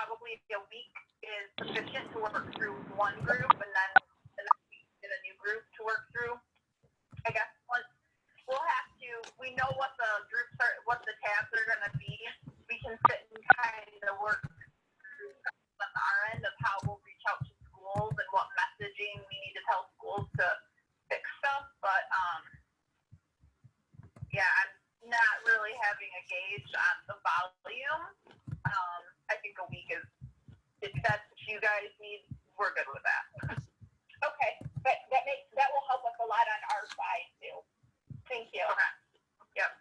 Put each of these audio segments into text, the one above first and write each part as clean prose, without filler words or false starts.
probably a week is sufficient to work through one group, and then the next week get a new group to work through. I guess we'll have to, we know what the groups are, what the tabs are going to be. We can sit and kind of work through on our end of how we'll reach out to schools and what messaging we need to tell schools to fix stuff. But yeah, I'm not really having a gauge on the volume. I think a week is, if that's what you guys need, we're good with that. Okay, but that will help us a lot on our side too. Thank you. Okay. Yep.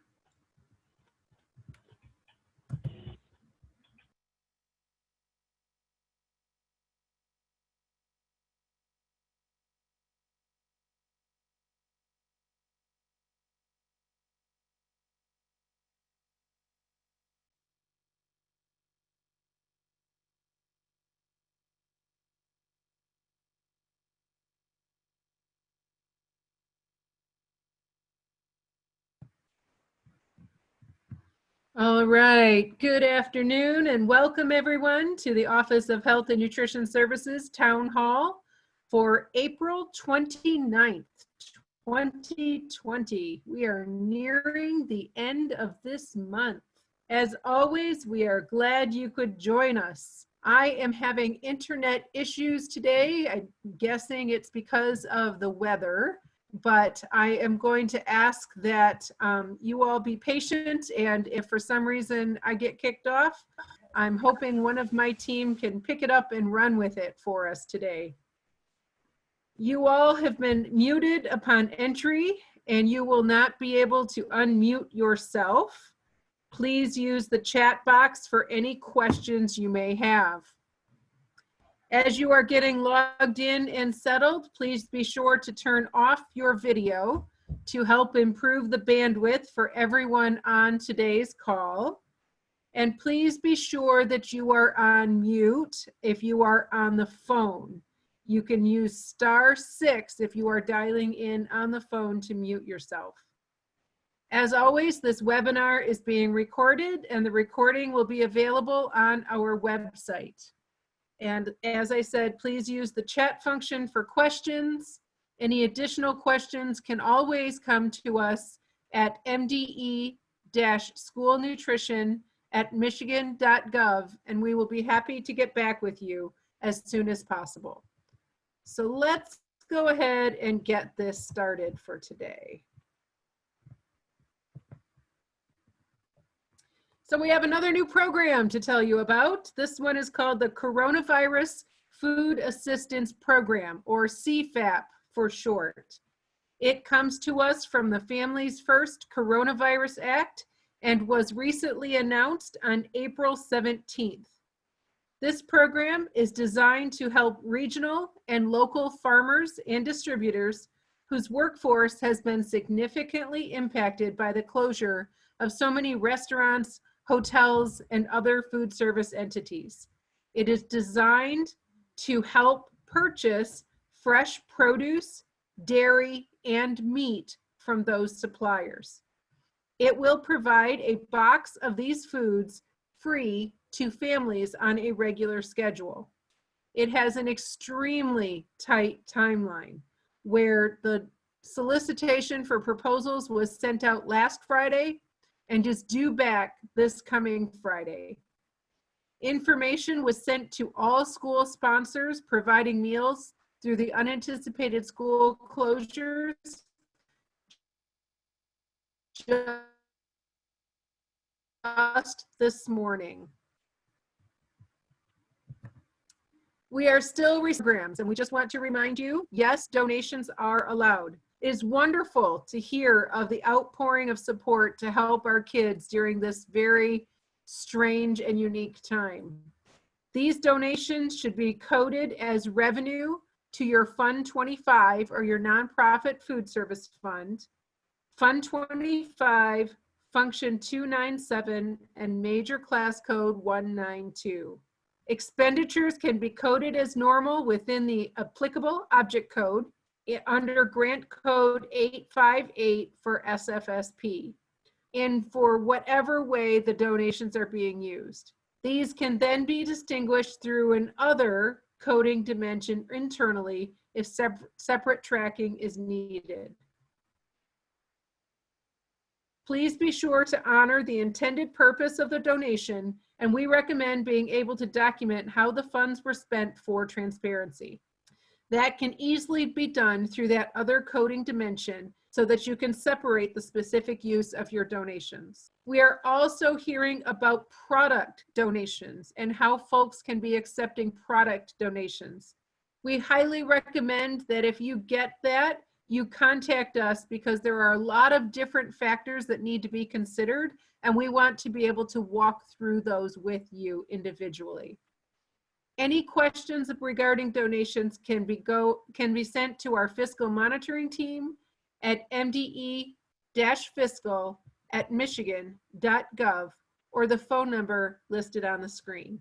All right, good afternoon and welcome everyone to the Office of Health and Nutrition Services Town Hall for April 29th, 2020. We are nearing the end of this month. As always, we are glad you could join us. I am having internet issues today. I'm guessing it's because of the weather. But I am going to ask that you all be patient, and if for some reason I get kicked off, I'm hoping one of my team can pick it up and run with it for us today. You all have been muted upon entry, and you will not be able to unmute yourself. Please use the chat box for any questions you may have. As you are getting logged in and settled, please be sure to turn off your video to help improve the bandwidth for everyone on today's call. And please be sure that you are on mute if you are on the phone. You can use *6 if you are dialing in on the phone to mute yourself. As always, this webinar is being recorded and the recording will be available on our website. And as I said, please use the chat function for questions. Any additional questions can always come to us at mde-schoolnutrition@michigan.gov, and we will be happy to get back with you as soon as possible. So let's go ahead and get this started for today. So we have another new program to tell you about. This one is called the Coronavirus Food Assistance Program, or CFAP for short. It comes to us from the Families First Coronavirus Act and was recently announced on April 17th. This program is designed to help regional and local farmers and distributors whose workforce has been significantly impacted by the closure of so many restaurants, hotels, and other food service entities. It is designed to help purchase fresh produce, dairy, and meat from those suppliers. It will provide a box of these foods free to families on a regular schedule. It has an extremely tight timeline where the solicitation for proposals was sent out last Friday and is due back this coming Friday. Information was sent to all school sponsors providing meals through the unanticipated school closures just this morning. We are still programs, and we just want to remind you, yes, donations are allowed. It is wonderful to hear of the outpouring of support to help our kids during this very strange and unique time. These donations should be coded as revenue to your Fund 25 or your nonprofit food service fund, Fund 25, Function 297, and Major Class Code 192. Expenditures can be coded as normal within the applicable object code under Grant Code 858 for SFSP, and for whatever way the donations are being used. These can then be distinguished through an other coding dimension internally if separate tracking is needed. Please be sure to honor the intended purpose of the donation, and we recommend being able to document how the funds were spent for transparency. That can easily be done through that other coding dimension so that you can separate the specific use of your donations. We are also hearing about product donations and how folks can be accepting product donations. We highly recommend that if you get that, you contact us, because there are a lot of different factors that need to be considered, and we want to be able to walk through those with you individually. Any questions regarding donations can be sent to our fiscal monitoring team at mde-fiscal@michigan.gov or the phone number listed on the screen.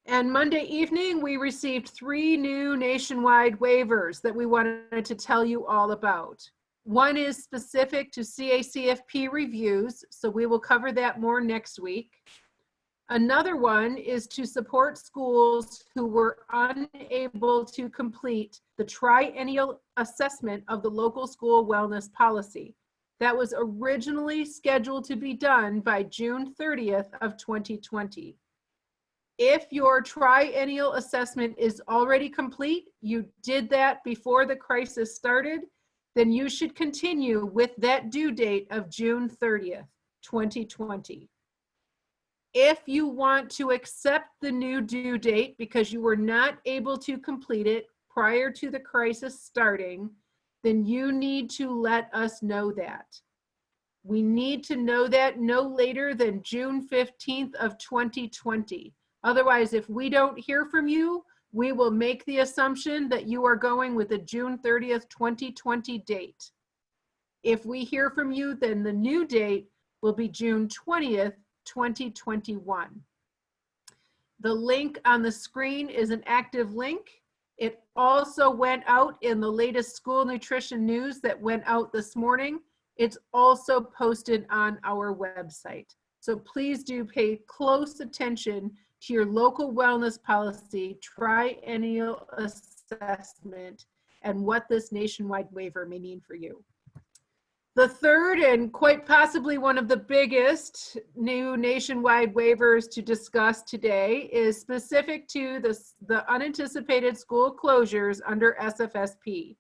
And Monday evening, we received 3 new nationwide waivers that we wanted to tell you all about. One is specific to CACFP reviews, so we will cover that more next week. Another one is to support schools who were unable to complete the Triennial Assessment of the local school wellness policy. That was originally scheduled to be done by June 30th of 2020. If your Triennial Assessment is already complete, you did that before the crisis started, then you should continue with that due date of June 30th, 2020. If you want to accept the new due date because you were not able to complete it prior to the crisis starting, then you need to let us know that. We need to know that no later than June 15th of 2020. Otherwise, if we don't hear from you, we will make the assumption that you are going with the June 30th, 2020 date. If we hear from you, then the new date will be June 20th, 2021. The link on the screen is an active link. It also went out in the latest school nutrition news that went out this morning. It's also posted on our website. So please do pay close attention to your local wellness policy, Triennial Assessment, and what this nationwide waiver may mean for you. The third, and quite possibly one of the biggest new nationwide waivers to discuss today, is specific to the unanticipated school closures under SFSP.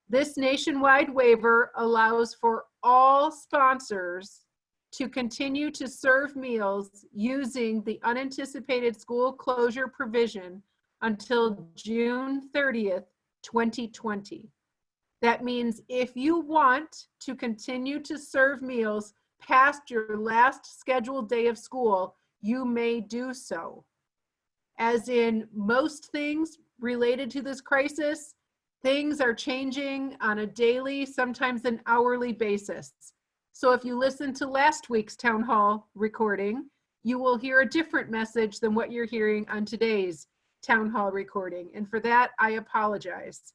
This nationwide waiver allows for all sponsors to continue to serve meals using the unanticipated school closure provision until June 30th, 2020. That means if you want to continue to serve meals past your last scheduled day of school, you may do so. As in most things related to this crisis, things are changing on a daily, sometimes an hourly basis. So if you listen to last week's town hall recording, you will hear a different message than what you're hearing on today's town hall recording. And for that, I apologize.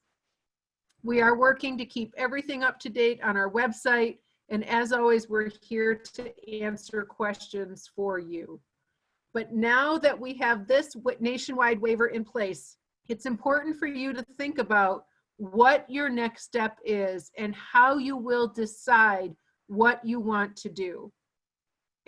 We are working to keep everything up to date on our website. And as always, we're here to answer questions for you. But now that we have this nationwide waiver in place, it's important for you to think about what your next step is and how you will decide what you want to do.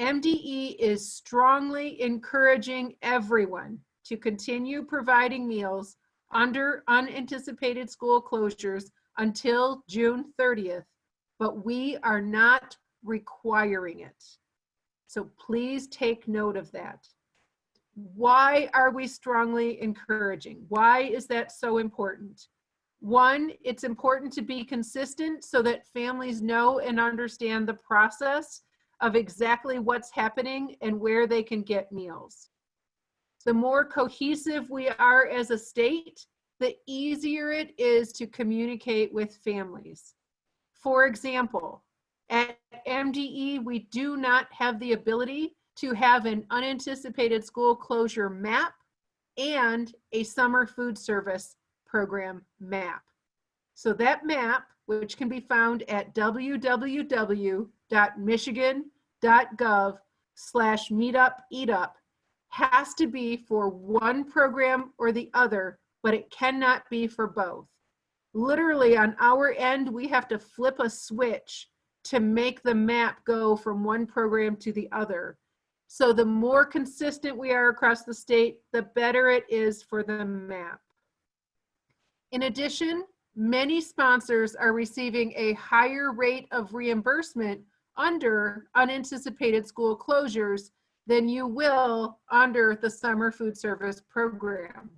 MDE is strongly encouraging everyone to continue providing meals under unanticipated school closures until June 30th, but we are not requiring it. So please take note of that. Why are we strongly encouraging? Why is that so important? One, it's important to be consistent so that families know and understand the process of exactly what's happening and where they can get meals. The more cohesive we are as a state, the easier it is to communicate with families. For example, at MDE, we do not have the ability to have an unanticipated school closure map and a summer food service program map. So that map, which can be found at www.michigan.gov meetup/meetup/eatup has to be for one program or the other, but it cannot be for both. Literally on our end, we have to flip a switch to make the map go from one program to the other. So the more consistent we are across the state, the better it is for the map. In addition, many sponsors are receiving a higher rate of reimbursement under unanticipated school closures than you will under the summer food service program.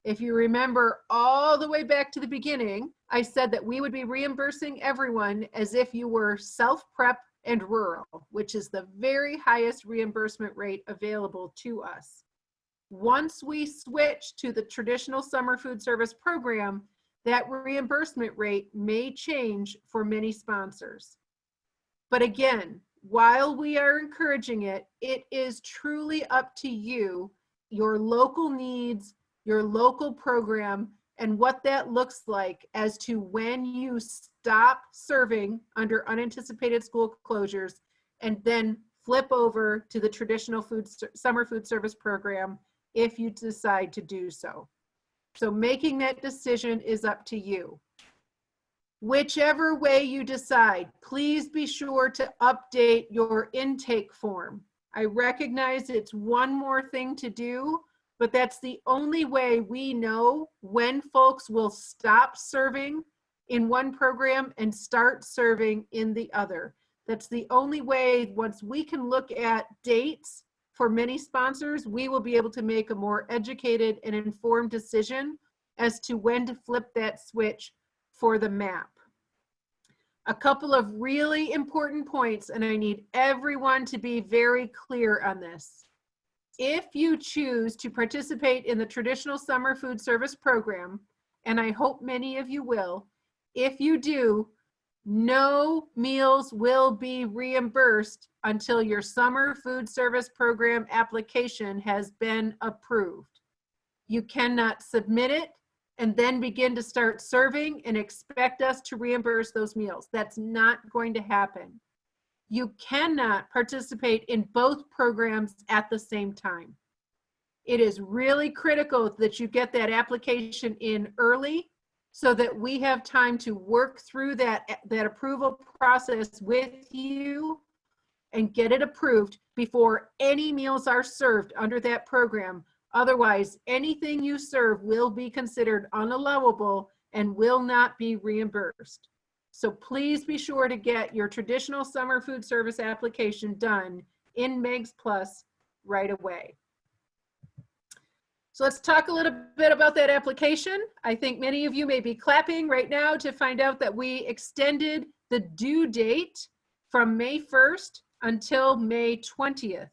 If you remember all the way back to the beginning, I said that we would be reimbursing everyone as if you were self-prep and rural, which is the very highest reimbursement rate available to us. Once we switch to the traditional summer food service program, that reimbursement rate may change for many sponsors. But again, while we are encouraging it, it is truly up to you, your local needs, your local program, and what that looks like as to when you stop serving under unanticipated school closures and then flip over to the traditional summer food service program if you decide to do so. So making that decision is up to you. Whichever way you decide, please be sure to update your intake form. I recognize it's one more thing to do, but that's the only way we know when folks will stop serving in one program and start serving in the other. That's the only way. Once we can look at dates for many sponsors, we will be able to make a more educated and informed decision as to when to flip that switch for the map. A couple of really important points, and I need everyone to be very clear on this. If you choose to participate in the traditional summer food service program, and I hope many of you will, if you do, no meals will be reimbursed until your summer food service program application has been approved. You cannot submit it and then begin to start serving and expect us to reimburse those meals. That's not going to happen. You cannot participate in both programs at the same time. It is really critical that you get that application in early so that we have time to work through that approval process with you and get it approved before any meals are served under that program. Otherwise, anything you serve will be considered unallowable and will not be reimbursed. So please be sure to get your traditional summer food service application done in MEGS Plus right away. So let's talk a little bit about that application. I think many of you may be clapping right now to find out that we extended the due date from May 1st until May 20th.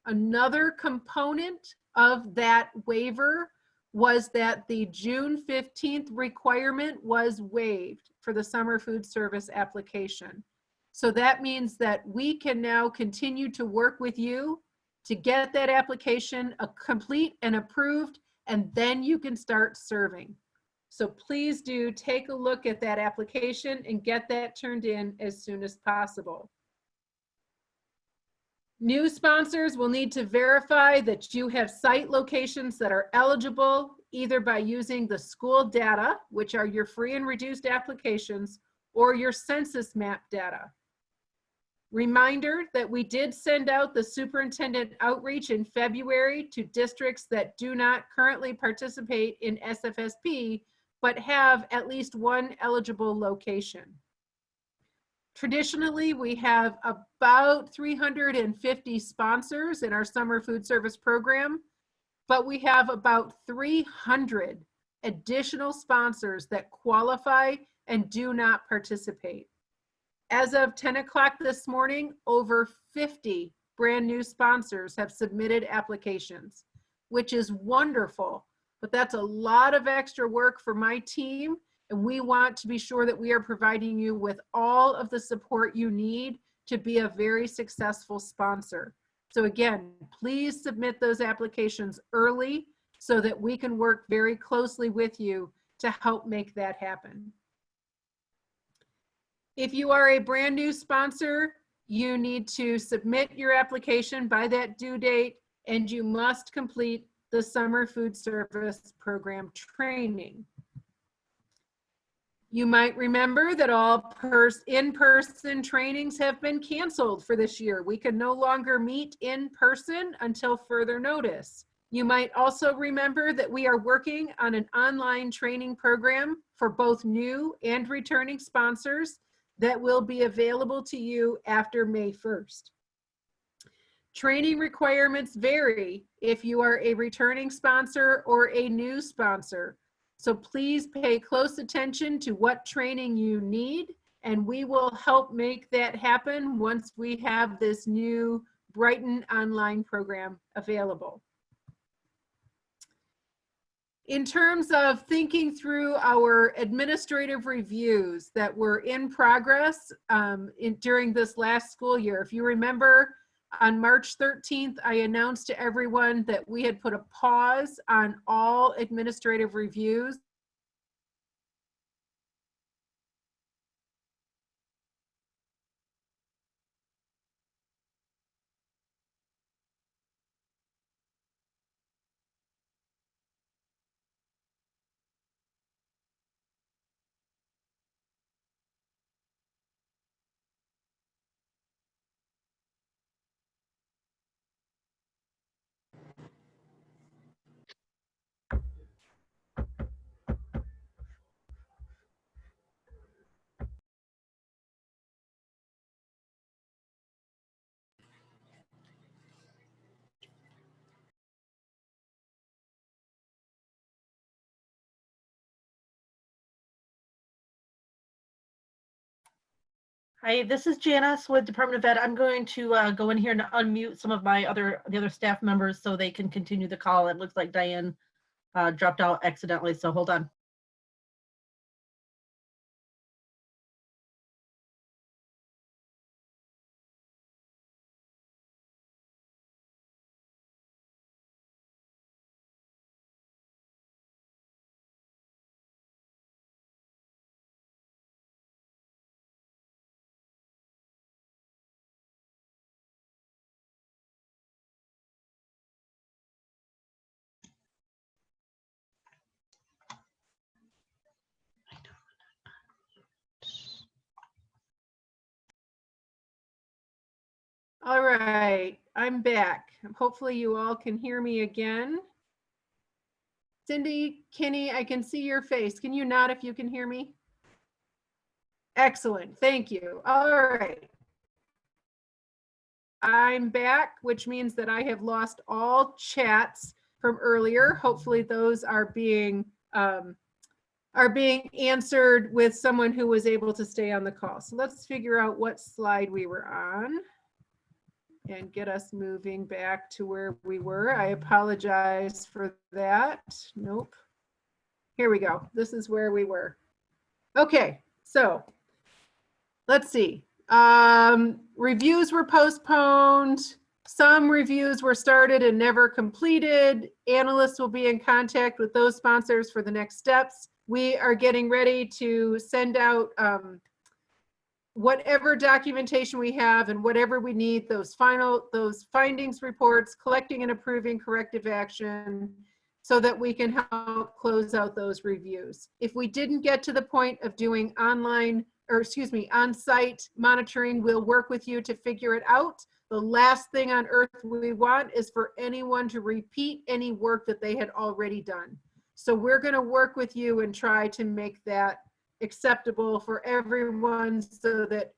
Another component of that waiver was that the June 15th requirement was waived for the summer food service application. So that means that we can now continue to work with you to get that application complete and approved, and then you can start serving. So please do take a look at that application and get that turned in as soon as possible. New sponsors will need to verify that you have site locations that are eligible either by using the school data, which are your free and reduced applications, or your census map data. Reminder that we did send out the superintendent outreach in February to districts that do not currently participate in SFSP, but have at least one eligible location. Traditionally, we have about 350 sponsors in our summer food service program, but we have about 300 additional sponsors that qualify and do not participate. As of 10 o'clock this morning, over 50 brand new sponsors have submitted applications, which is wonderful, but that's a lot of extra work for my team. And we want to be sure that we are providing you with all of the support you need to be a very successful sponsor. So again, please submit those applications early so that we can work very closely with you to help make that happen. If you are a brand new sponsor, you need to submit your application by that due date, and you must complete the summer food service program training. You might remember that all in-person trainings have been canceled for this year. We can no longer meet in person until further notice. You might also remember that we are working on an online training program for both new and returning sponsors that will be available to you after May 1st. Training requirements vary if you are a returning sponsor or a new sponsor. So please pay close attention to what training you need, and we will help make that happen once we have this new Brighton online program available. In terms of thinking through our administrative reviews that were in progress during this last school year, if you remember, on March 13th, I announced to everyone that we had put a pause on all administrative reviews. Hi, this is Janice with Department of Ed. I'm going to go in here and unmute some of the other staff members so they can continue the call. It looks like Diane dropped out accidentally, so hold on. All right, I'm back. Hopefully you all can hear me again. Cindy, Kenny, I can see your face. Can you nod if you can hear me? Excellent, thank you. All right. I'm back, which means that I have lost all chats from earlier. Hopefully those are being answered with someone who was able to stay on the call. So let's figure out what slide we were on and get us moving back to where we were. I apologize for that. Nope. Here we go. This is where we were. Okay, so let's see. Reviews were postponed. Some reviews were started and never completed. Analysts will be in contact with those sponsors for the next steps. We are getting ready to send out whatever documentation we have and whatever we need, those findings reports, collecting and approving corrective action so that we can help close out those reviews. If we didn't get to the point of doing on-site monitoring, we'll work with you to figure it out. The last thing on earth we want is for anyone to repeat any work that they had already done. So we're going to work with you and try to make that acceptable for everyone so that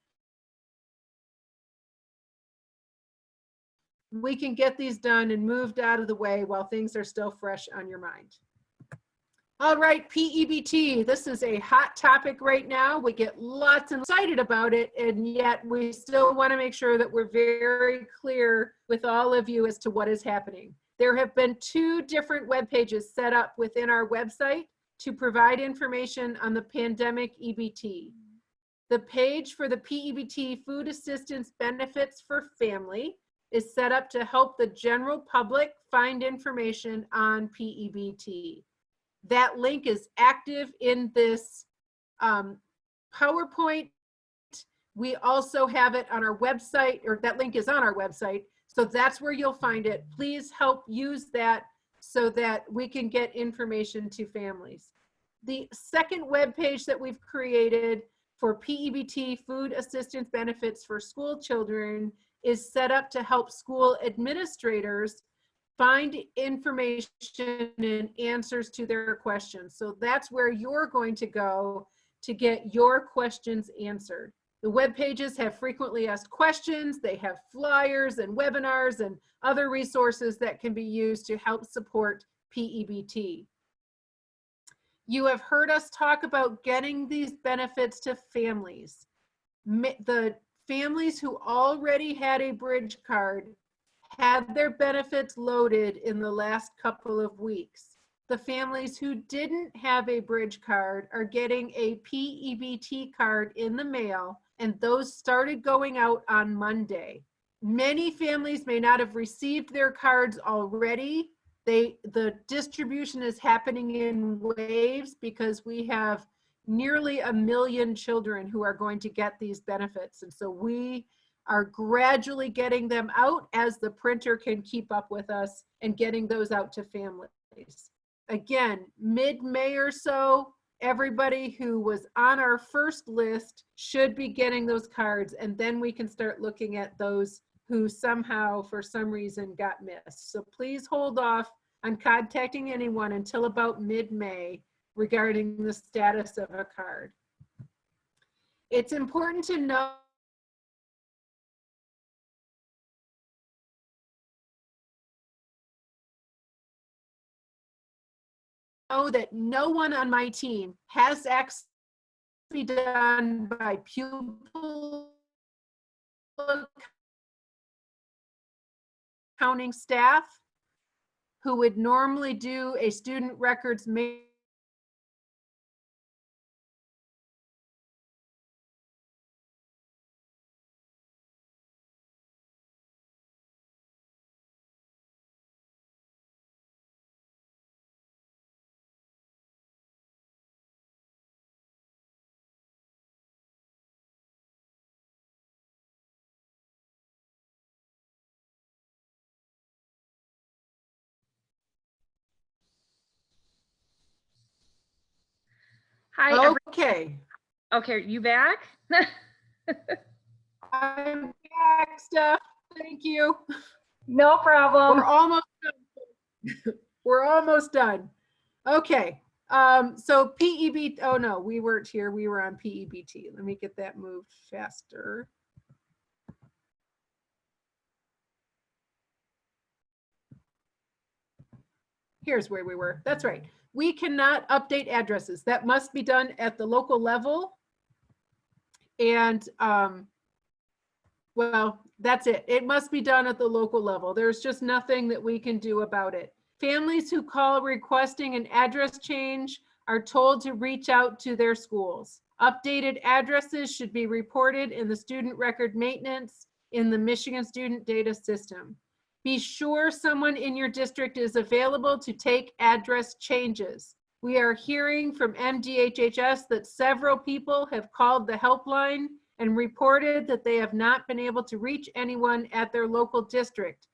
we can get these done and moved out of the way while things are still fresh on your mind. All right, P EBT, this is a hot topic right now. We get lots and excited about it, and yet we still want to make sure that we're very clear with all of you as to what is happening. There have been 2 different web pages set up within our website to provide information on the pandemic EBT. The page for the P EBT Food Assistance Benefits for Family is set up to help the general public find information on P EBT. That link is active in this PowerPoint. We also have it on our website, or that link is on our website. So that's where you'll find it. Please help use that so that we can get information to families. The second web page that we've created for PEBT, food assistance benefits for school children, is set up to help school administrators find information and answers to their questions. So that's where you're going to go to get your questions answered. The web pages have frequently asked questions. They have flyers and webinars and other resources that can be used to help support PEBT. You have heard us talk about getting these benefits to families. The families who already had a bridge card had their benefits loaded in the last couple of weeks. The families who didn't have a bridge card are getting a PEBT card in the mail, and those started going out on Monday. Many families may not have received their cards already. The distribution is happening in waves because we have nearly 1 million children who are going to get these benefits. And so we are gradually getting them out as the printer can keep up with us and getting those out to families. Again, mid-May or so, everybody who was on our first list should be getting those cards, and then we can start looking at those who somehow, for some reason, got missed. So please hold off on contacting anyone until about mid-May regarding the status of a card. It's important to know that no one on my team has access to be done by pupil accounting staff who would normally do a student records Hi, Okay. okay, you back? I'm back, Steph. Thank you. No problem. We're almost done. We're almost done. Okay. So PEBT, oh no, we weren't here. We were on PEBT. Let me get that moved faster. Here's where we were. That's right. We cannot update addresses. That must be done at the local level. And well, that's it. It must be done at the local level. There's just nothing that we can do about it. Families who call requesting an address change are told to reach out to their schools. Updated addresses should be reported in the student record maintenance in the Michigan Student Data System. Be sure someone in your district is available to take address changes. We are hearing from MDHHS that several people have called the helpline and reported that they have not been able to reach anyone at their local district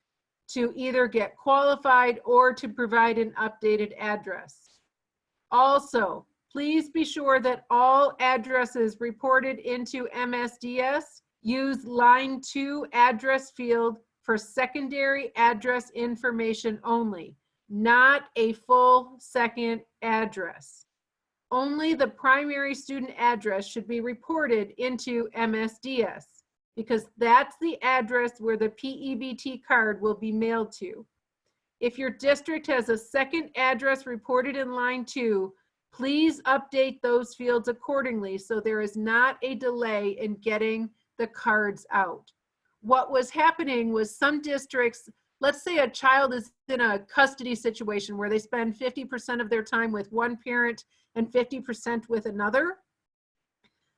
to either get qualified or to provide an updated address. Also, please be sure that all addresses reported into MSDS use line 2 address field for secondary address information only, not a full second address. Only the primary student address should be reported into MSDS because that's the address where the PEBT card will be mailed to. If your district has a second address reported in line 2, please update those fields accordingly so there is not a delay in getting the cards out. What was happening was some districts, let's say a child is in a custody situation where they spend 50% of their time with one parent and 50% with another.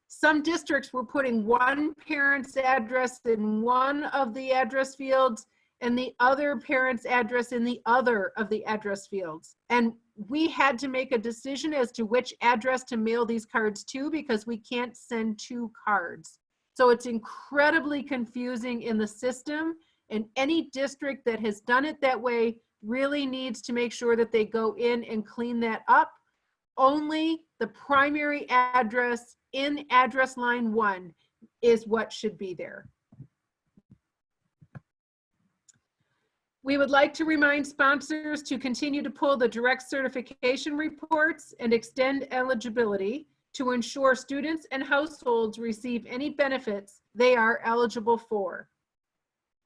Some districts were putting one parent's address in one of the address fields and the other parent's address in the other of the address fields. And we had to make a decision as to which address to mail these cards to because we can't send 2 cards. So it's incredibly confusing in the system, and any district that has done it that way really needs to make sure that they go in and clean that up. Only the primary address in address line 1 is what should be there. We would like to remind sponsors to continue to pull the direct certification reports and extend eligibility to ensure students and households receive any benefits they are eligible for.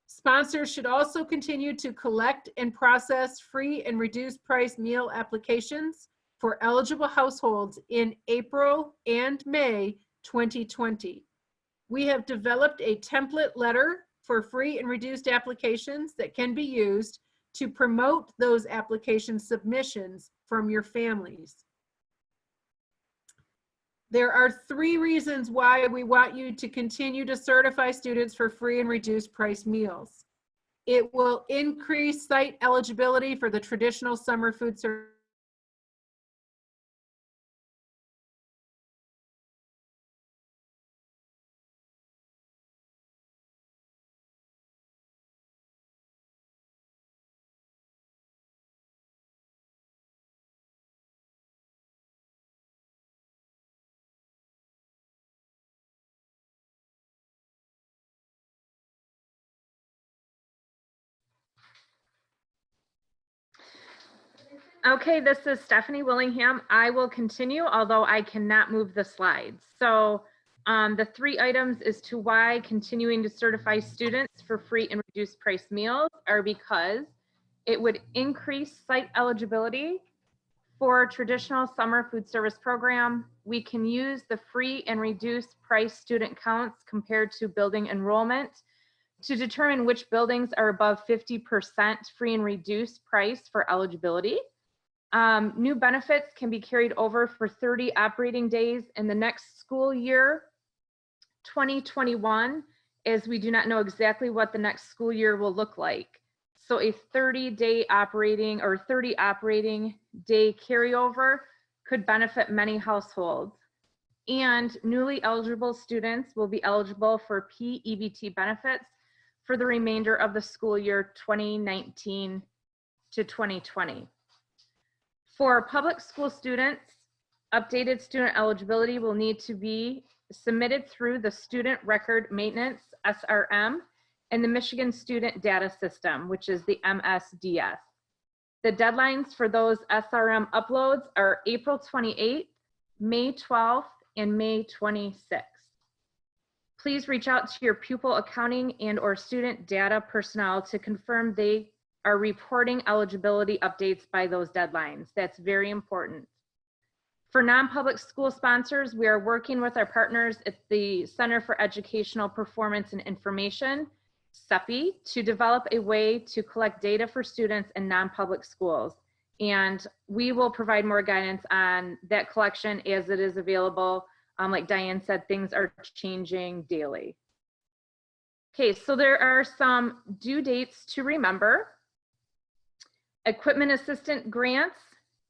Sponsors should also continue to collect and process free and reduced price meal applications for eligible households in April and May 2020. We have developed a template letter for free and reduced applications that can be used to promote those application submissions from your families. There are 3 reasons why we want you to continue to certify students for free and reduced price meals. It will increase site eligibility for the traditional summer food service. Okay, this is Stephanie Willingham. I will continue, although I cannot move the slides. So the 3 items as to why continuing to certify students for free and reduced price meals are because it would increase site eligibility for traditional summer food service program. We can use the free and reduced price student counts compared to building enrollment to determine which buildings are above 50% free and reduced price for eligibility. New benefits can be carried over for 30 operating days in the next school year, 2021, as we do not know exactly what the next school year will look like. So a 30-day operating or 30 operating day carryover could benefit many households. And newly eligible students will be eligible for P EBT benefits for the remainder of the school year 2019 to 2020. For public school students, updated student eligibility will need to be submitted through the Student Record Maintenance, SRM, and the Michigan Student Data System, which is the MSDS. The deadlines for those SRM uploads are April 28th, May 12th, and May 26th. Please reach out to your pupil accounting and/or student data personnel to confirm they are reporting eligibility updates by those deadlines. That's very important. For non-public school sponsors, we are working with our partners at the Center for Educational Performance and Information, CEPI, to develop a way to collect data for students in non-public schools. And we will provide more guidance on that collection as it is available. Like Diane said, things are changing daily. Okay, so there are some due dates to remember. Equipment assistant grants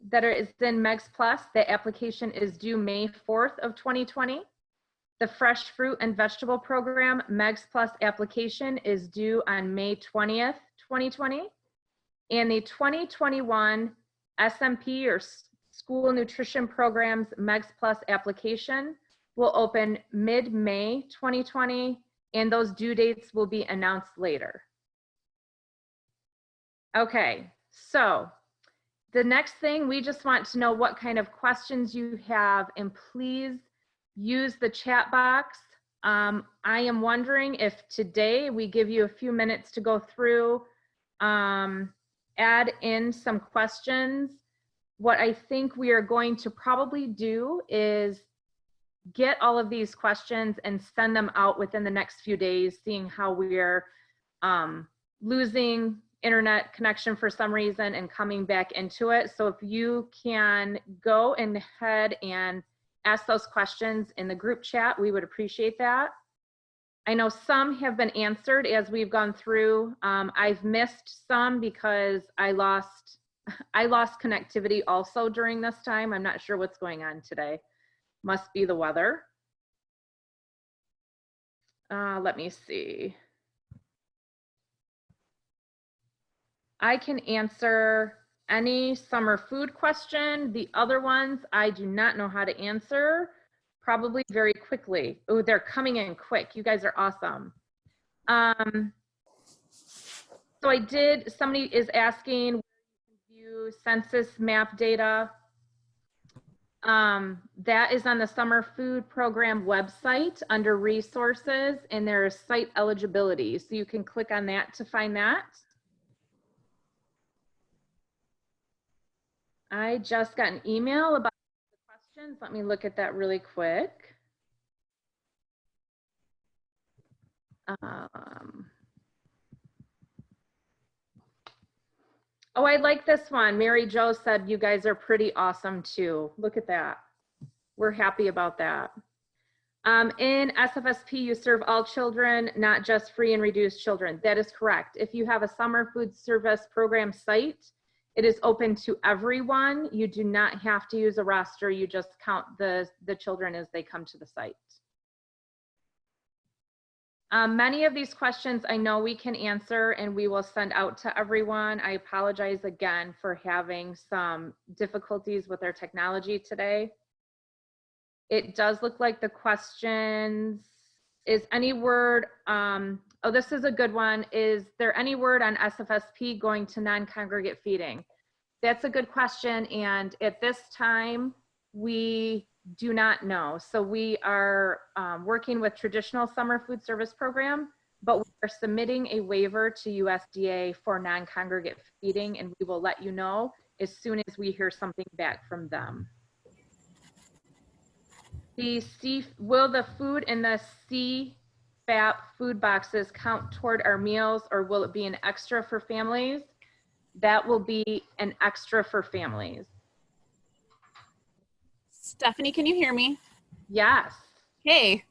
that is in MEGS Plus, the application is due May 4th of 2020. The Fresh Fruit and Vegetable Program MEGS Plus application is due on May 20th, 2020. And the 2021 SMP or School Nutrition Programs MEGS Plus application will open mid-May 2020, and those due dates will be announced later. Okay, so the next thing, we just want to know what kind of questions you have, and please use the chat box. I am wondering if today we give you a few minutes to go through, add in some questions. What I think we are going to probably do is get all of these questions and send them out within the next few days, seeing how we're losing internet connection for some reason and coming back into it. So if you can go ahead and ask those questions in the group chat, we would appreciate that. I know some have been answered as we've gone through. I've missed some because I lost connectivity also during this time. I'm not sure what's going on today. Must be the weather. Let me see. I can answer any summer food question. The other ones I do not know how to answer, probably very quickly. Oh, they're coming in quick. You guys are awesome. So somebody is asking where you can view census map data. That is on the summer food program website under resources, and there's site eligibility. So you can click on that to find that. I just got an email about the questions. Let me look at that really quick. Oh, I like this one. Mary Jo said you guys are pretty awesome too. Look at that. We're happy about that. In SFSP, you serve all children, not just free and reduced children. That is correct. If you have a summer food service program site, it is open to everyone. You do not have to use a roster. You just count the children as they come to the site. Many of these questions I know we can answer and we will send out to everyone. I apologize again for having some difficulties with our technology today. It does look like the questions, is any word, oh, this is a good one. Is there any word on SFSP going to non-congregate feeding? That's a good question. And at this time, we do not know. So we are working with traditional summer food service program, but we are submitting a waiver to USDA for non-congregate feeding, and we will let you know as soon as we hear something back from them. Will the food in the CFAP food boxes count toward our meals, or will it be an extra for families? That will be an extra for families. Stephanie, can you hear me? Yes. Hey,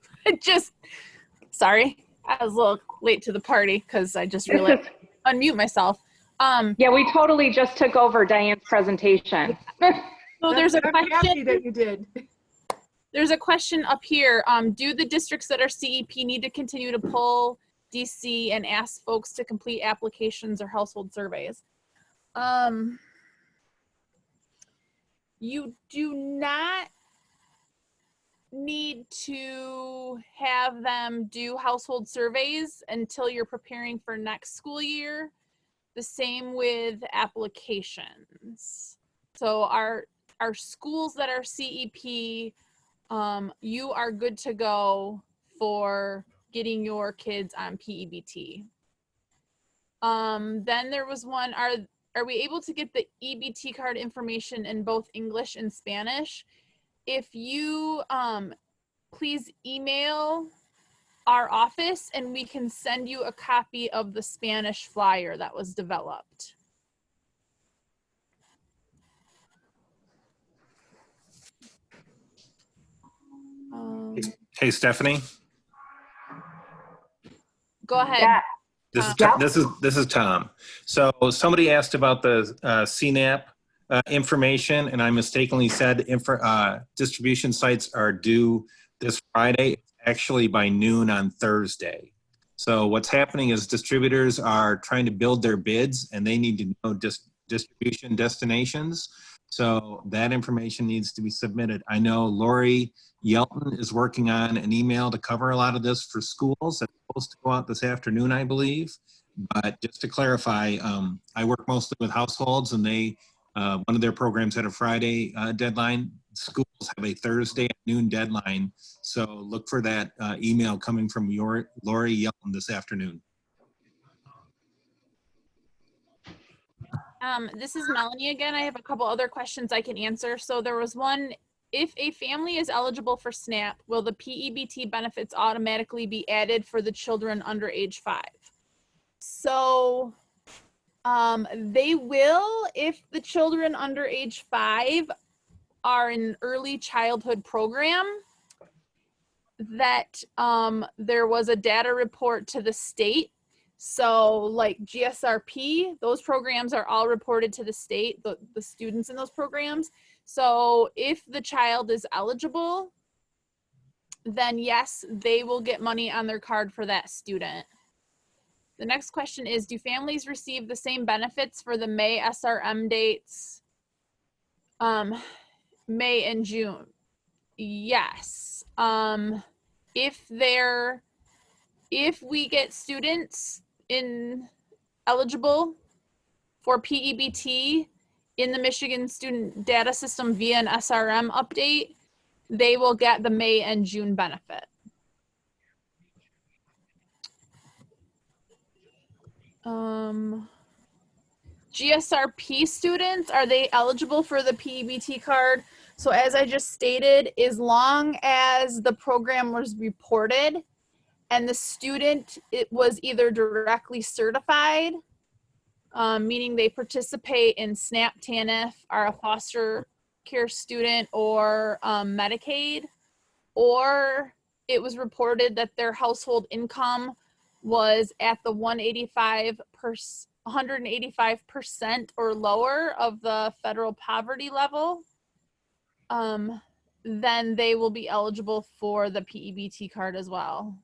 sorry. I was a little late to the party because I just realized unmute myself. Yeah, we totally just took over Diane's presentation. So there's a I'm happy question. that you did. There's a question up here. Do the districts that are CEP need to continue to pull DC and ask folks to complete applications or household surveys? You do not need to have them do household surveys until you're preparing for next school year. The same with applications. So our schools that are CEP, you are good to go for getting your kids on P EBT. Then there was one, are we able to get the EBT card information in both English and Spanish? If you please email our office and we can send you a copy of the Spanish flyer that was developed. Hey, Stephanie. Go ahead. Yeah. This is Tom. So somebody asked about the CNAP information, and I mistakenly said distribution sites are due this Friday, actually by noon on Thursday. So what's happening is distributors are trying to build their bids, and they need to know distribution destinations. So that information needs to be submitted. I know Lori Yelton is working on an email to cover a lot of this for schools. That's supposed to go out this afternoon, I believe. But just to clarify, I work mostly with households, and they one of their programs had a Friday deadline. Schools have a Thursday at noon deadline. So look for that email coming from Lori Yelton this afternoon. This is Melanie again. I have a couple other questions I can answer. So there was one, if a family is eligible for SNAP, will the P EBT benefits automatically be added for the children under age 5? So they will if the children under age 5 are in an early childhood program that there was a data report to the state. So like GSRP, those programs are all reported to the state, the students in those programs. So if the child is eligible, then yes, they will get money on their card for that student. The next question is, do families receive the same benefits for the May SRM dates? May and June? Yes. If we get students eligible for P EBT in the Michigan Student Data System via an SRM update, they will get the May and June benefit. GSRP students, are they eligible for the P EBT card? So as I just stated, as long as the program was reported and the student was either directly certified, meaning they participate in SNAP, TANF, are a foster care student, or Medicaid, or it was reported that their household income was at the 185% or lower of the federal poverty level, then they will be eligible for the P EBT card as well.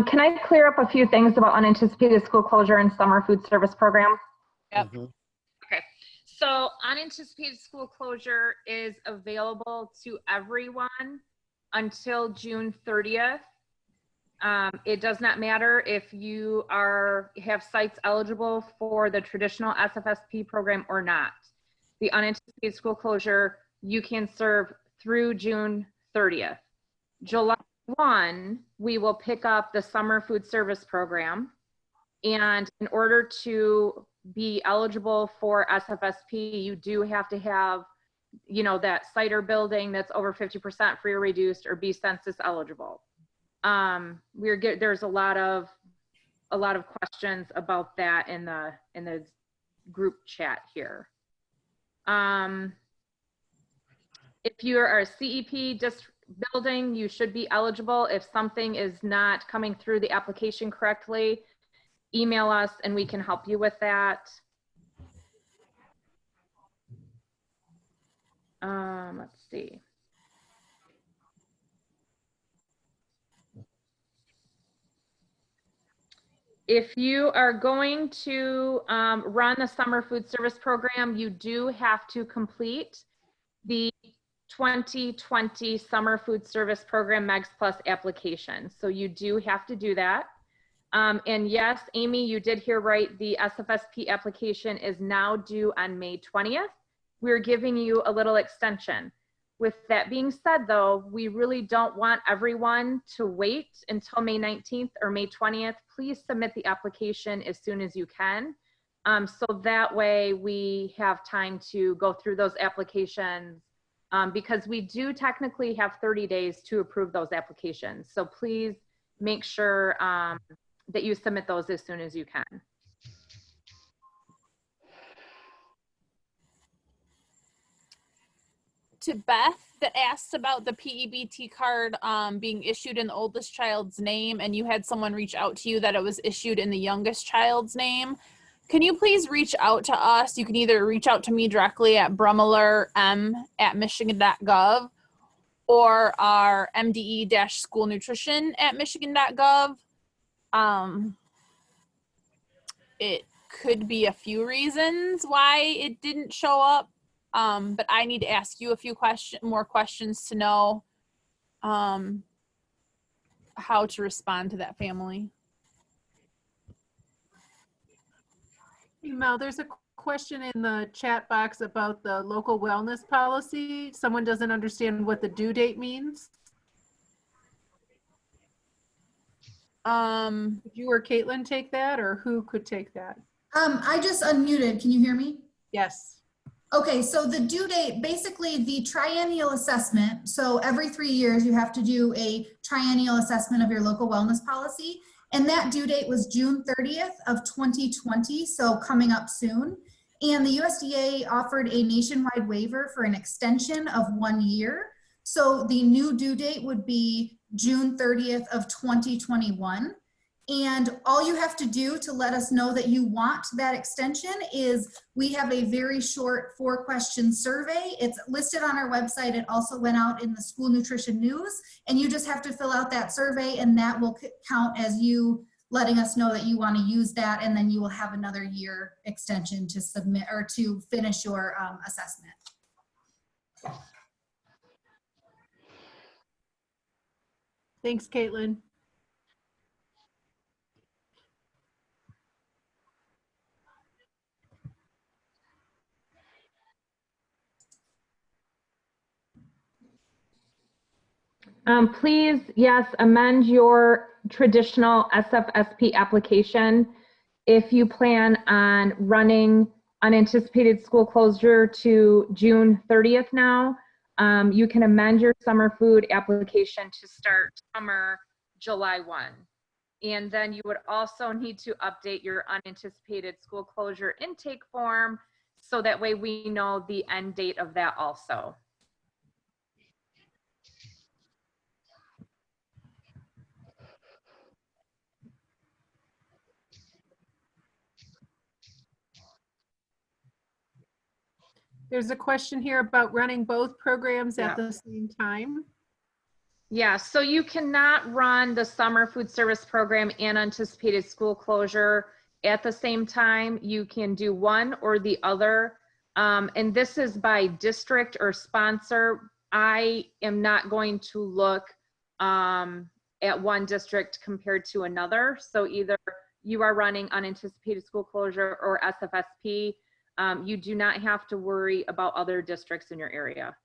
Can I clear up a few things about unanticipated school closure and summer food service program? Yep. Okay, so unanticipated school closure is available to everyone until June 30th. It does not matter if you have sites eligible for the traditional SFSP program or not. The unanticipated school closure, you can serve through June 30th. July 1, we will pick up the summer food service program. And in order to be eligible for SFSP, you do have to have, that site or building that's over 50% free or reduced, or be census eligible. There's a lot of questions about that in the group chat here. If you are a CEP building, you should be eligible. If something is not coming through the application correctly, email us and we can help you with that. Let's see. If you are going to run the summer food service program, you do have to complete the 2020 Summer Food Service Program MEGS Plus application. So you do have to do that. And yes, Amy, you did hear right. The SFSP application is now due on May 20th. We're giving you a little extension. With that being said, though, we really don't want everyone to wait until May 19th or May 20th. Please submit the application as soon as you can. So that way we have time to go through those applications, because we do technically have 30 days to approve those applications. So please make sure that you submit those as soon as you can. To Beth, that asked about the P EBT card being issued in the oldest child's name, and you had someone reach out to you that it was issued in the youngest child's name. Can you please reach out to us? You can either reach out to me directly at brummelerm@michigan.gov or our MDE-schoolnutrition@michigan.gov. It could be a few reasons why it didn't show up. But I need to ask you a few more questions to know how to respond to that family. Hey, Mel, there's a question in the chat box about the local wellness policy. Someone doesn't understand what the due date means. Could you or Caitlin take that, or who could take that? I just unmuted. Can you hear me? Yes. Okay, so the due date, basically the triennial assessment. So every 3 years you have to do a triennial assessment of your local wellness policy. And that due date was June 30th of 2020, so coming up soon. And the USDA offered a nationwide waiver for an extension of 1 year. So the new due date would be June 30th of 2021. And all you have to do to let us know that you want that extension is we have a very short 4-question survey. It's listed on our website. It also went out in the school nutrition news, and you just have to fill out that survey, and that will count as you letting us know that you want to use that, and then you will have another year extension to submit or to finish your assessment. Thanks, Caitlin. Please, yes, amend your traditional SFSP application. If you plan on running unanticipated school closure to June 30th now, you can amend your summer food application to start summer July 1. And then you would also need to update your unanticipated school closure intake form, so that way we know the end date of that also. There's a question here about running both programs at the same time. Yeah, so you cannot run the summer food service program and anticipated school closure at the same time. You can do one or the other. And this is by district or sponsor. I am not going to look at one district compared to another. So either you are running unanticipated school closure or SFSP. You do not have to worry about other districts in your area.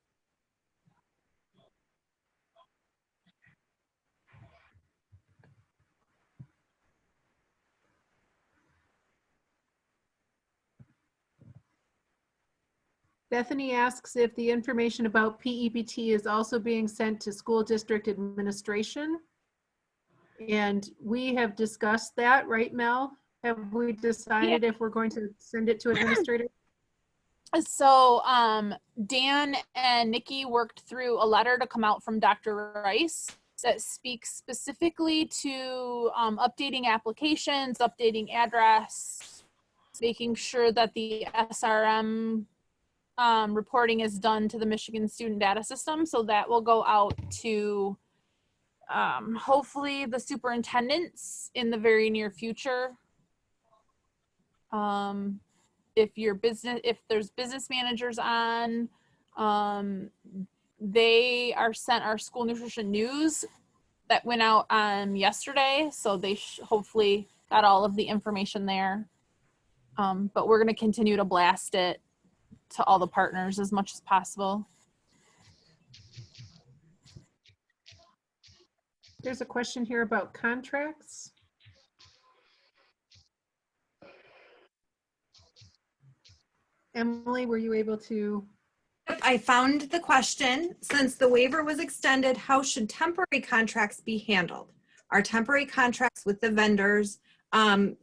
Bethany asks if the information about P EBT is also being sent to school district administration. And we have discussed that, right, Mel? Have we decided if we're going to send it to administrators? So Dan and Nikki worked through a letter to come out from Dr. Rice that speaks specifically to updating applications, updating address, making sure that the SRM reporting is done to the Michigan Student Data System. So that will go out to hopefully the superintendents in the very near future. If there's business managers on, they are sent our school nutrition news that went out yesterday. So they hopefully got all of the information there. But we're going to continue to blast it to all the partners as much as possible. There's a question here about contracts. Emily, were you able to? I found the question. Since the waiver was extended, how should temporary contracts be handled? Are temporary contracts with the vendors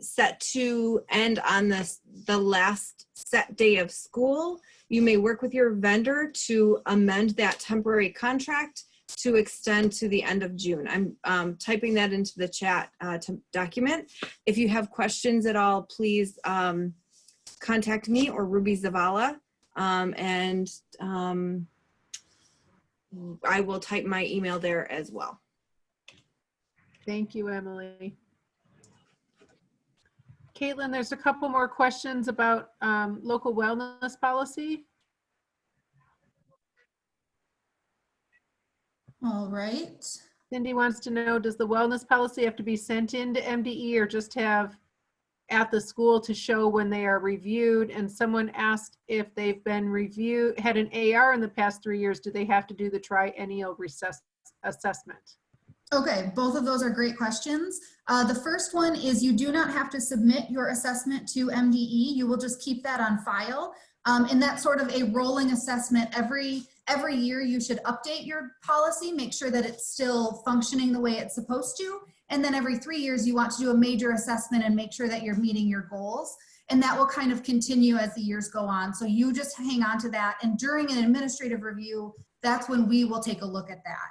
set to end on the last set day of school? You may work with your vendor to amend that temporary contract to extend to the end of June. I'm typing that into the chat document. If you have questions at all, please contact me or Ruby Zavala, and I will type my email there as well. Thank you, Emily. Caitlin, there's a couple more questions about local wellness policy. All right. Cindy wants to know, does the wellness policy have to be sent into MDE or just have at the school to show when they are reviewed? And someone asked if they've been reviewed, had an AR in the past 3 years, do they have to do the triennial assessment? Okay, both of those are great questions. The first one is you do not have to submit your assessment to MDE. You will just keep that on file. And that's sort of a rolling assessment. Every year you should update your policy, make sure that it's still functioning the way it's supposed to. And then every 3 years you want to do a major assessment and make sure that you're meeting your goals. And that will kind of continue as the years go on. So you just hang on to that. And during an administrative review, that's when we will take a look at that.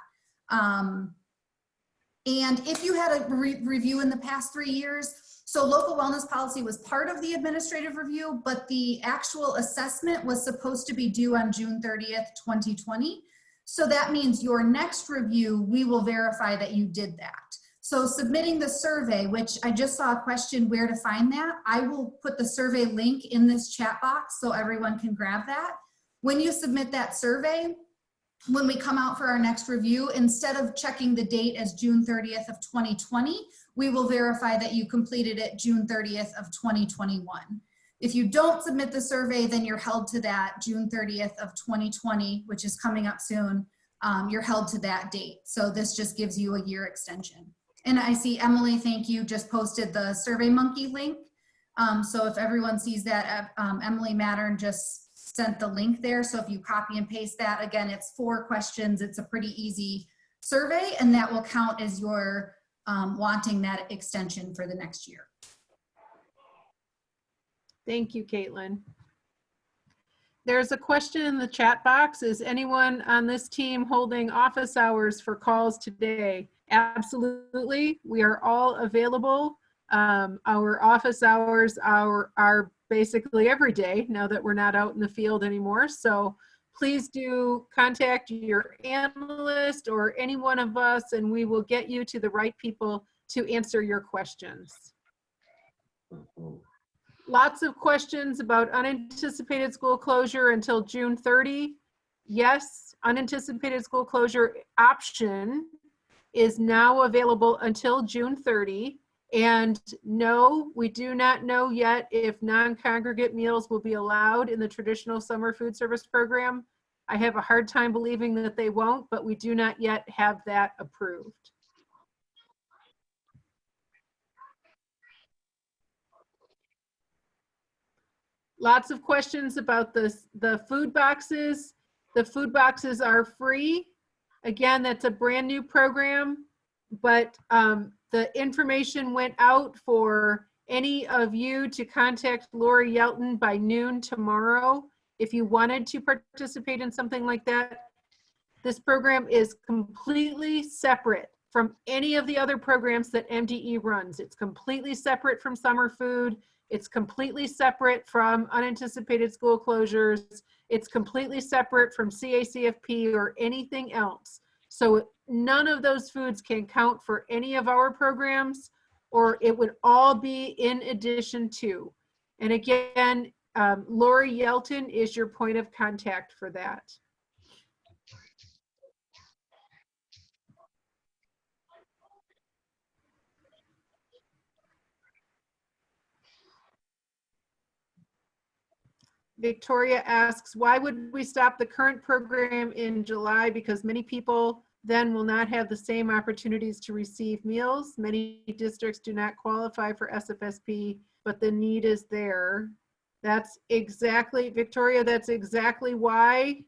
And if you had a review in the past 3 years, so local wellness policy was part of the administrative review, but the actual assessment was supposed to be due on June 30th, 2020. So that means your next review, we will verify that you did that. So submitting the survey, which I just saw a question where to find that, I will put the survey link in this chat box so everyone can grab that. When you submit that survey, when we come out for our next review, instead of checking the date as June 30th of 2020, we will verify that you completed it June 30th of 2021. If you don't submit the survey, then you're held to that June 30th of 2020, which is coming up soon. You're held to that date. So this just gives you a year extension. And I see Emily, thank you, just posted the SurveyMonkey link. So if everyone sees that, Emily Mattern just sent the link there. So if you copy and paste that, again, it's 4 questions. It's a pretty easy survey, and that will count as your wanting that extension for the next year. Thank you, Caitlin. There's a question in the chat box. Is anyone on this team holding office hours for calls today? Absolutely. We are all available. Our office hours are basically every day now that we're not out in the field anymore. So please do contact your analyst or any one of us, and we will get you to the right people to answer your questions. Lots of questions about unanticipated school closure until June 30. Yes, unanticipated school closure option is now available until June 30. And no, we do not know yet if non-congregate meals will be allowed in the traditional summer food service program. I have a hard time believing that they won't, but we do not yet have that approved. Lots of questions about the food boxes. The food boxes are free. Again, that's a brand new program, but the information went out for any of you to contact Lori Yelton by noon tomorrow if you wanted to participate in something like that. This program is completely separate from any of the other programs that MDE runs. It's completely separate from summer food. It's completely separate from unanticipated school closures. It's completely separate from CACFP or anything else. So none of those foods can count for any of our programs, or it would all be in addition to. And again, Lori Yelton is your point of contact for that. Victoria asks, why would we stop the current program in July? Because many people then will not have the same opportunities to receive meals. Many districts do not qualify for SFSP, but the need is there. That's exactly, Victoria, that's exactly why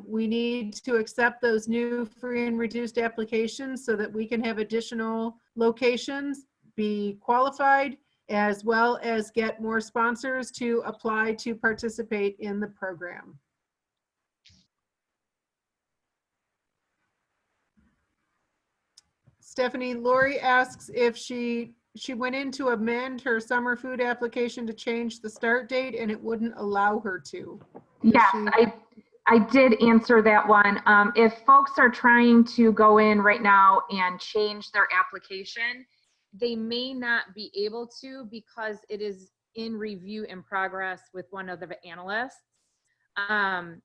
we need to accept those new free and reduced applications so that we can have additional locations be qualified, as well as get more sponsors to apply to participate in the program. Stephanie, Lori asks if she went in to amend her summer food application to change the start date and it wouldn't allow her to. Yes, I did answer that one. If folks are trying to go in right now and change their application, they may not be able to because it is in review in progress with one of the analysts.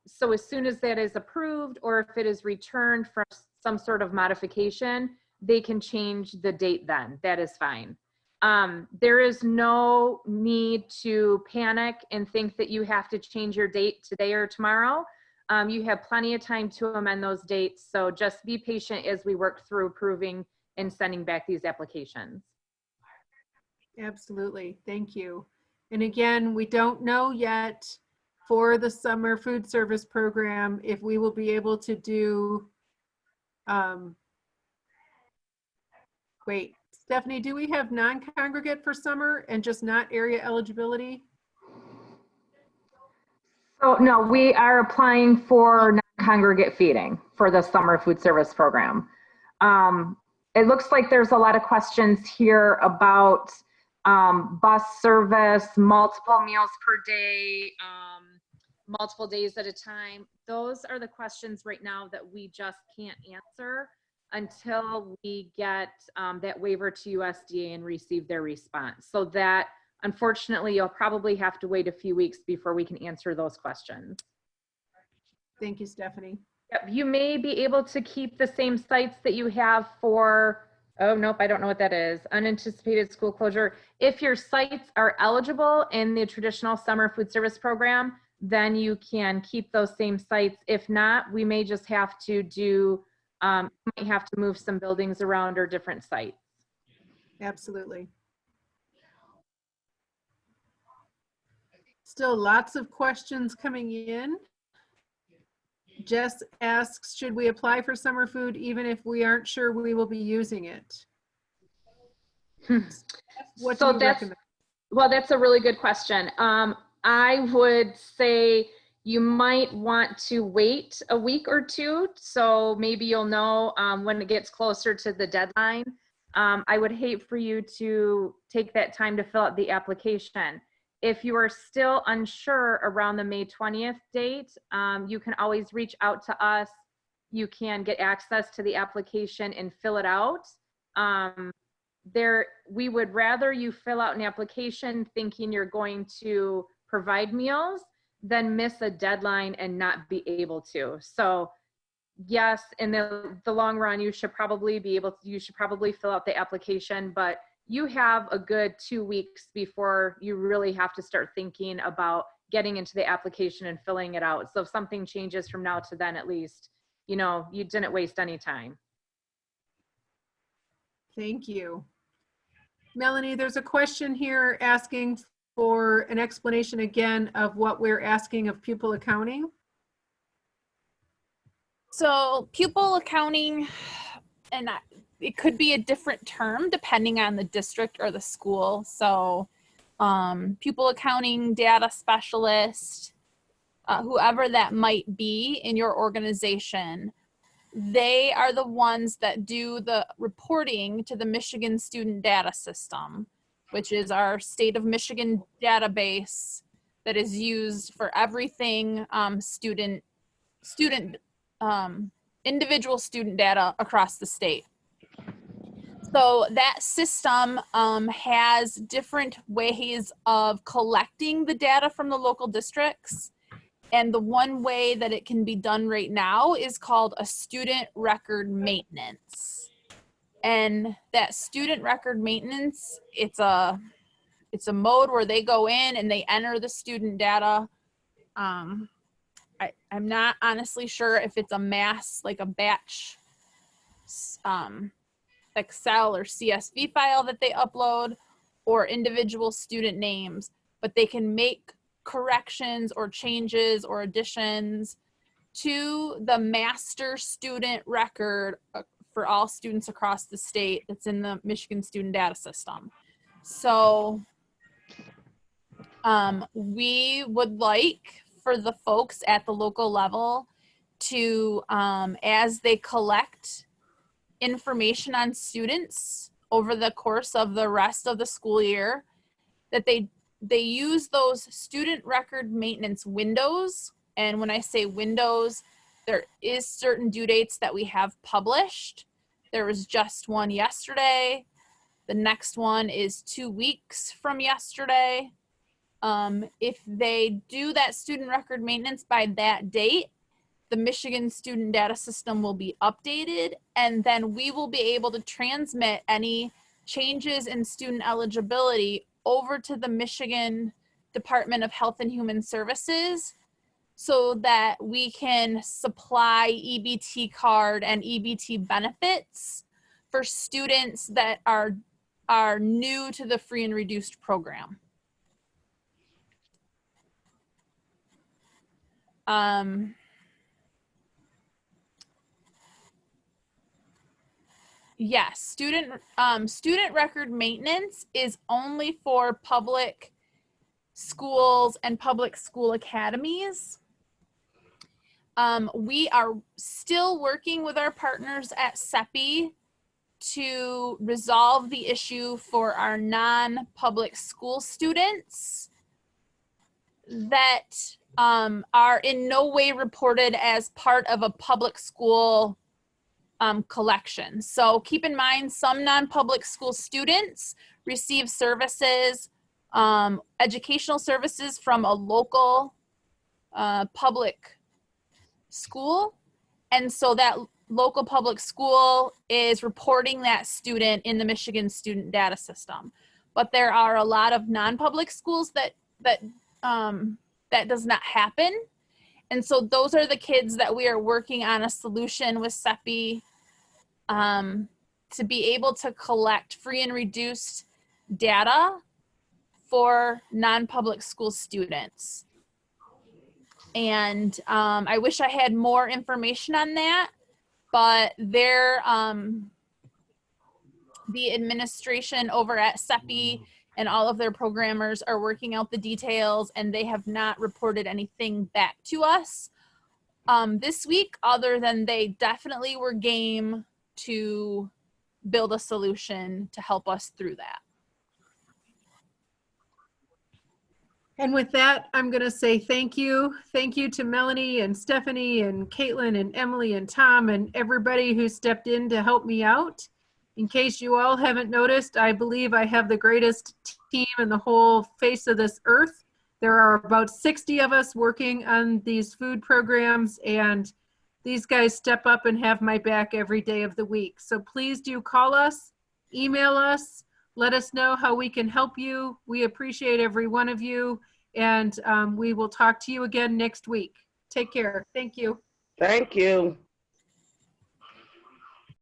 So as soon as that is approved, or if it is returned for some sort of modification, they can change the date then. That is fine. There is no need to panic and think that you have to change your date today or tomorrow. You have plenty of time to amend those dates. So just be patient as we work through approving and sending back these applications. Absolutely, thank you. And again, we don't know yet for the summer food service program if we will be able to do, wait, Stephanie, do we have non-congregate for summer and just not area eligibility? So no, we are applying for non-congregate feeding for the summer food service program. It looks like there's a lot of questions here about bus service, multiple meals per day, multiple days at a time. Those are the questions right now that we just can't answer until we get that waiver to USDA and receive their response. So that, unfortunately, you'll probably have to wait a few weeks before we can answer those questions. Thank you, Stephanie. Yep, you may be able to keep the same sites that you have for, oh, nope, I don't know what that is, unanticipated school closure. If your sites are eligible in the traditional summer food service program, then you can keep those same sites. If not, we may just have to do, might have to move some buildings around or different sites. Absolutely. Still lots of questions coming in. Jess asks, should we apply for summer food even if we aren't sure we will be using it? What do you recommend? Well, that's a really good question. I would say you might want to wait a week or two. So maybe you'll know when it gets closer to the deadline. I would hate for you to take that time to fill out the application. If you are still unsure around the May 20th date, you can always reach out to us. You can get access to the application and fill it out. We would rather you fill out an application thinking you're going to provide meals than miss a deadline and not be able to. So yes, in the long run, you should probably fill out the application, but you have a good 2 weeks before you really have to start thinking about getting into the application and filling it out. So if something changes from now to then, at least, you know, you didn't waste any time. Thank you. Melanie, there's a question here asking for an explanation again of what we're asking of pupil accounting. So pupil accounting, and it could be a different term depending on the district or the school. So pupil accounting, data specialist, whoever that might be in your organization, they are the ones that do the reporting to the Michigan Student Data System, which is our state of Michigan database that is used for everything individual student data across the state. So that system has different ways of collecting the data from the local districts. And the one way that it can be done right now is called a student record maintenance. And that student record maintenance, it's a mode where they go in and they enter the student data. I'm not honestly sure if it's a mass, like a batch Excel or CSV file that they upload, or individual student names, but they can make corrections or changes or additions to the master student record for all students across the state that's in the Michigan Student Data System. So we would like for the folks at the local level to, as they collect information on students over the course of the rest of the school year, that they use those student record maintenance windows. And when I say windows, there is certain due dates that we have published. There was just one yesterday. The next one is 2 weeks from yesterday. If they do that student record maintenance by that date, the Michigan Student Data System will be updated, and then we will be able to transmit any changes in student eligibility over to the Michigan Department of Health and Human Services so that we can supply EBT card and EBT benefits for students that are new to the free and reduced program. Yes, student record maintenance is only for public schools and public school academies. We are still working with our partners at SFSP to resolve the issue for our non-public school students that are in no way reported as part of a public school collection. So keep in mind, some non-public school students receive services, educational services from a local public school. And so that local public school is reporting that student in the Michigan Student Data System. But there are a lot of non-public schools that does not happen. And so those are the kids that we are working on a solution with SFSP to be able to collect free and reduced data for non-public school students. And I wish I had more information on that, but the administration over at SFSP and all of their programmers are working out the details, and they have not reported anything back to us this week, other than they definitely were game to build a solution to help us through that. And with that, I'm going to say thank you. Thank you to Melanie and Stephanie and Caitlin and Emily and Tom and everybody who stepped in to help me out. In case you all haven't noticed, I believe I have the greatest team in the whole face of this earth. There are about 60 of us working on these food programs, and these guys step up and have my back every day of the week. So please do call us, email us, let us know how we can help you. We appreciate every one of you, and we will talk to you again next week. Take care. Thank you. Thank you.